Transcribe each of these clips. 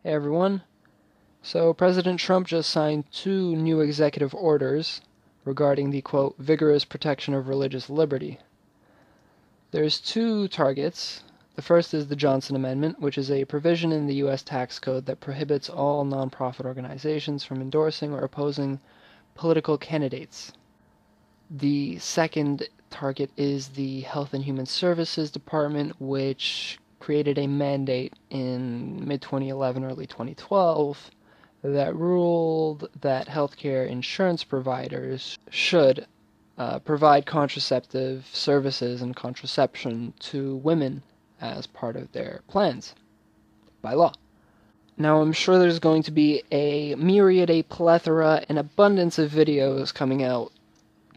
Hey everyone. So President Trump just signed 2 new executive orders regarding the, quote, vigorous protection of religious liberty. There's 2 targets. The first is the Johnson Amendment, which is a provision in the U.S. tax code that prohibits all nonprofit organizations from endorsing or opposing political candidates. The second target is the Health and Human Services Department, which created a mandate in mid-2011, early 2012, that ruled that healthcare insurance providers should provide contraceptive services and contraception to women as part of their plans by law. Now, I'm sure there's going to be a plethora, an abundance of videos coming out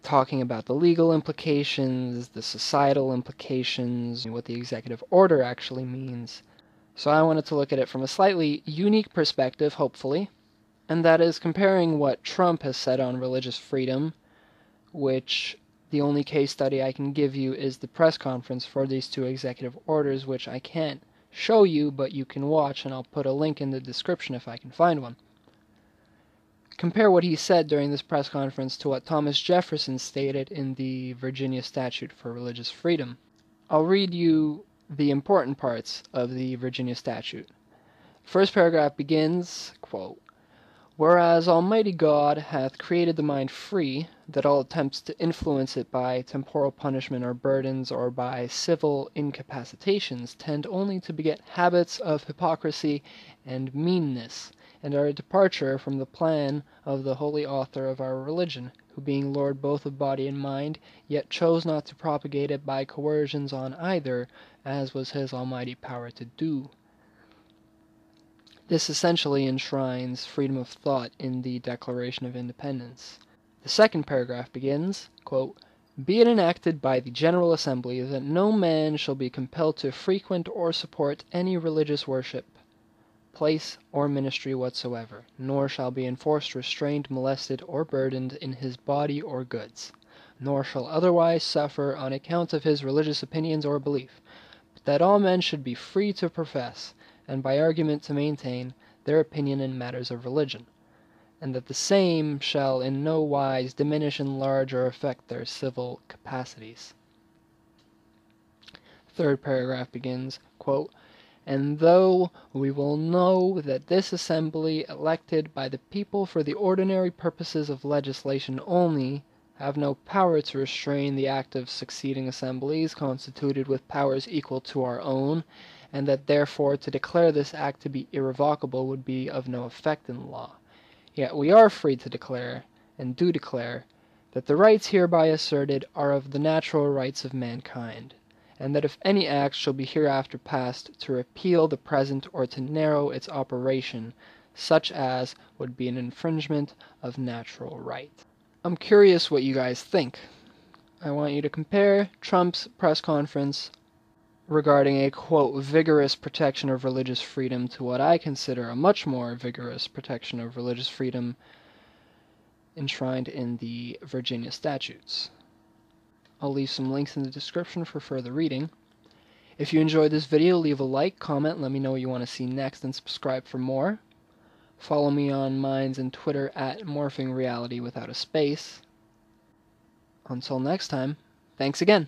talking about the legal implications, the societal implications, and what the executive order actually means. So I wanted to look at it from a slightly unique perspective, hopefully, and that is comparing what Trump has said on religious freedom, which the only case study I can give you is the press conference for these 2 executive orders, which I can't show you, but you can watch, and I'll put a link in the description if I can find one. Compare what he said during this press conference to what Thomas Jefferson stated in the Virginia Statute for Religious Freedom. I'll read you the important parts of the Virginia Statute. First paragraph begins, quote, "Whereas Almighty God hath created the mind free, that all attempts to influence it by temporal punishment or burdens or by civil incapacitations tend only to beget habits of hypocrisy and meanness, and are a departure from the plan of the holy author of our religion, who being Lord both of body and mind, yet chose not to propagate it by coercions on either, as was his almighty power to do." This essentially enshrines freedom of thought in the Declaration of Independence. The second paragraph begins, quote, "Be it enacted by the General Assembly that no man shall be compelled to frequent or support any religious worship, place, or ministry whatsoever, nor shall be enforced, restrained, molested, or burdened in his body or goods, nor shall otherwise suffer on account of his religious opinions or belief, but that all men should be free to profess, and by argument to maintain, their opinion in matters of religion, and that the same shall in no wise diminish, enlarge, or affect their civil capacities." Third paragraph begins, quote, "And though we will know that this assembly, elected by the people for the ordinary purposes of legislation only, have no power to restrain the act of succeeding assemblies constituted with powers equal to our own, and that therefore to declare this act to be irrevocable would be of no effect in law, yet we are free to declare, and do declare, that the rights hereby asserted are of the natural rights of mankind, and that if any act shall be hereafter passed to repeal the present or to narrow its operation, such as would be an infringement of natural right." I'm curious what you guys think. I want you to compare Trump's press conference regarding a, quote, vigorous protection of religious freedom to what I consider a much more vigorous protection of religious freedom enshrined in the Virginia statutes. I'll leave some links in the description for further reading. If you enjoyed this video, leave a like, comment, let me know what you want to see next, and subscribe for more. Follow me on Minds and Twitter at morphingreality without a space. Until next time, thanks again.